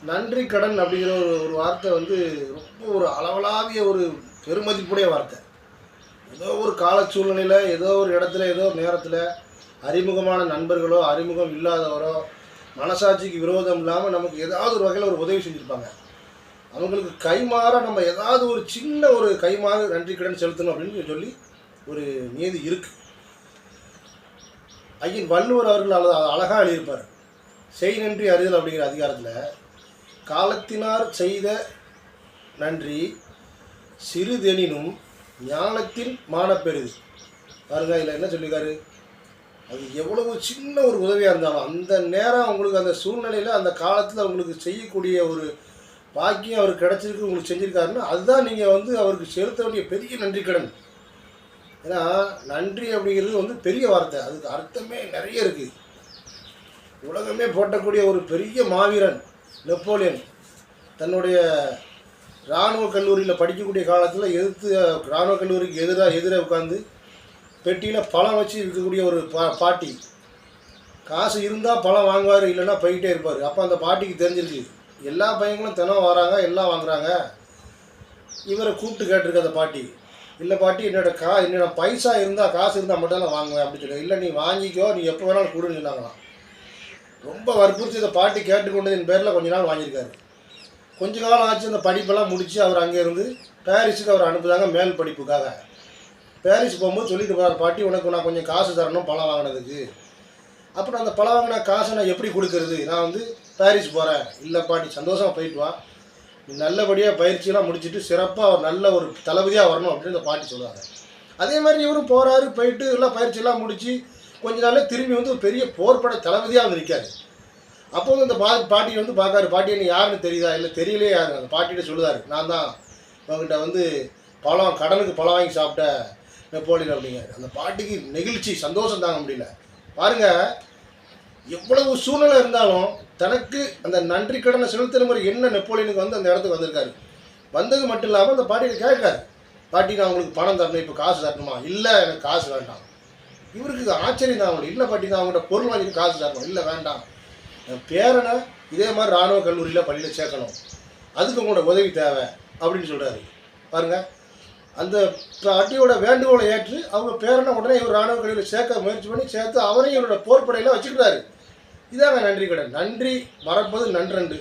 நன்றி கடன் அப்படிங்கிற ஒரு வார்த்தை வந்து ரொம்ப ஒரு அளவலாவிய ஒரு பெருமதிப்புடைய வார்த்தை. ஏதோ ஒரு கால சூழ்நிலையில், ஏதோ ஒரு இடத்துல, ஏதோ ஒரு நேரத்தில் அறிமுகமான நண்பர்களோ, அறிமுகம் இல்லாதவரோ, மனசாட்சிக்கு விரோதம் இல்லாமல் நமக்கு ஏதாவது ஒரு வகையில் ஒரு உதவி செஞ்சுருப்பாங்க. அவங்களுக்கு கைமாற நம்ம ஏதாவது ஒரு சின்ன ஒரு கைமாறு நன்றி கடன் செலுத்தணும் அப்படின்னு சொல்லி ஒரு நியதி இருக்குது. ஐயன் வள்ளுவர் அவர்கள் அழகாக எழுதியிருப்பார். செய் நன்றி அறிதல் அப்படிங்கிற அதிகாரத்தில், காலத்தினார் செய்த நன்றி சிறிதெனினும் ஞானத்தின் மானப்பெரிது. பாருங்க, இதில் என்ன சொல்லியிருக்காரு? அது எவ்வளவு சின்ன ஒரு உதவியாக இருந்தாலும் அந்த நேரம் உங்களுக்கு, அந்த சூழ்நிலையில், அந்த காலத்தில் உங்களுக்கு செய்யக்கூடிய ஒரு பாக்கியம் அவருக்கு கிடச்சிருக்கு, உங்களுக்கு செஞ்சுருக்காருன்னா அதுதான் நீங்கள் வந்து அவருக்கு செலுத்த வேண்டிய பெரிய நன்றி கடன். ஏன்னா நன்றி அப்படிங்கிறது வந்து பெரிய வார்த்தை, அதுக்கு அர்த்தமே நிறைய இருக்குது. உலகமே போட்டக்கூடிய ஒரு பெரிய மாவீரன் நெப்போலியன் தன்னுடைய இராணுவ கல்லூரியில் படிக்கக்கூடிய காலத்தில் எதிர்த்து இராணுவ கல்லூரிக்கு எதிராக உட்காந்து பெட்டியில் பழம் வச்சு இருக்கக்கூடிய ஒரு பாட்டி. காசு இருந்தால் பழம் வாங்குவார், இல்லைன்னா போய்கிட்டே இருப்பார். அப்போ அந்த பாட்டிக்கு தெரிஞ்சிருக்கு எல்லா பையங்களும் தினம் வராங்க, எல்லாம் வாங்குறாங்க. இவரை கூப்பிட்டு கேட்டிருக்கு அந்த பாட்டி. இல்லை பாட்டி, என்னோட பைசா இருந்தால், காசு இருந்தால் மட்டும் தான் வாங்குவேன் அப்படின்னு சொல்லி. இல்லை, நீ வாங்கிக்கோ, நீ எப்போ வேணாலும் கொடுன்னு சொன்னாங்களாம். ரொம்ப வற்புறுத்தி இந்த பாட்டி கேட்டுக்கொண்டதின் பேரில் கொஞ்ச நாள் வாங்கியிருக்காரு. கொஞ்ச காலம் ஆச்சு, அந்த படிப்பெல்லாம் முடித்து அவர் அங்கே இருந்து பாரிஸுக்கு அவர் அனுப்புதாங்க மேல் படிப்புக்காக. பாரிஸ் போகும்போது சொல்லிட்டு போகிறார், பாட்டி உனக்கு நான் கொஞ்சம் காசு தரணும் பழம் வாங்கினதுக்கு. அப்புறம் அந்த பழம் வாங்கின காசை நான் எப்படி கொடுக்கறது, நான் வந்து பாரிஸ் போகிறேன். இல்லை பாட்டி, சந்தோஷமாக போயிட்டு வா, நீ நல்லபடியாக பயிற்சியெல்லாம் முடிச்சுட்டு சிறப்பாக ஒரு நல்ல ஒரு தளபதியாக வரணும் அப்படின்னு அந்த பாட்டி சொல்லுவாங்க. அதே மாதிரி இவரும் போகிறாரு, போயிட்டு எல்லாம் பயிற்சியெல்லாம் முடித்து கொஞ்ச நாளே திரும்பி வந்து ஒரு பெரிய போர்ப்படை தளபதியாக வந்து நிற்காரு. அப்போ வந்து அந்த பாட்டி வந்து பார்க்காரு, பாட்டி என்ன யாருன்னு தெரியுதா? இல்லை தெரியலே யாருங்க. அந்த பாட்டிகிட்ட சொல்லுதாரு, நான் தான் அவங்ககிட்ட வந்து கடனுக்கு பழம் வாங்கி சாப்பிட்ட நெப்போலியன் அப்படிங்கிறாரு. அந்த பாட்டிக்கு நெகிழ்ச்சி, சந்தோஷம் தாங்க முடியல. பாருங்கள், எவ்வளவு சூழ்நிலை இருந்தாலும் தனக்கு அந்த நன்றி கடனை செலுத்துகிற மாதிரி என்ன நெப்போலியனுக்கு வந்து அந்த இடத்துக்கு வந்திருக்காரு. வந்தது மட்டும் இல்லாமல் அந்த பாட்டியை கேட்காரு, பாட்டி நான் உங்களுக்கு பணம் தரணும், இப்போ காசு தரணுமா? இல்லை, எனக்கு காசு வேண்டாம். இவருக்கு ஆச்சரியம் தான். அவங்களுக்கு இல்லை பாட்டி, நான் அவங்கள்ட்ட பொருள் வாங்கிட்டு காசு தரணும். இல்லை வேண்டாம், என் பேரனை இதே மாதிரி இராணுவ கல்லூரியில் பள்ளியில் சேர்க்கணும், அதுக்கு உங்களோட உதவி தேவை அப்படின்னு சொல்கிறாரு. பாருங்கள், அந்த பாட்டியோட வேண்டுகோளை ஏற்று அவங்க பேரனை உடனே இவர் இராணுவ கல்லூரியில் சேர்க்க முயற்சி பண்ணி சேர்த்து அவரையும் இவரோட போர்ப்படையில் வச்சுக்கிறாரு. இதாங்க நன்றி கடன். நன்றி மறப்பது நன்றன்று.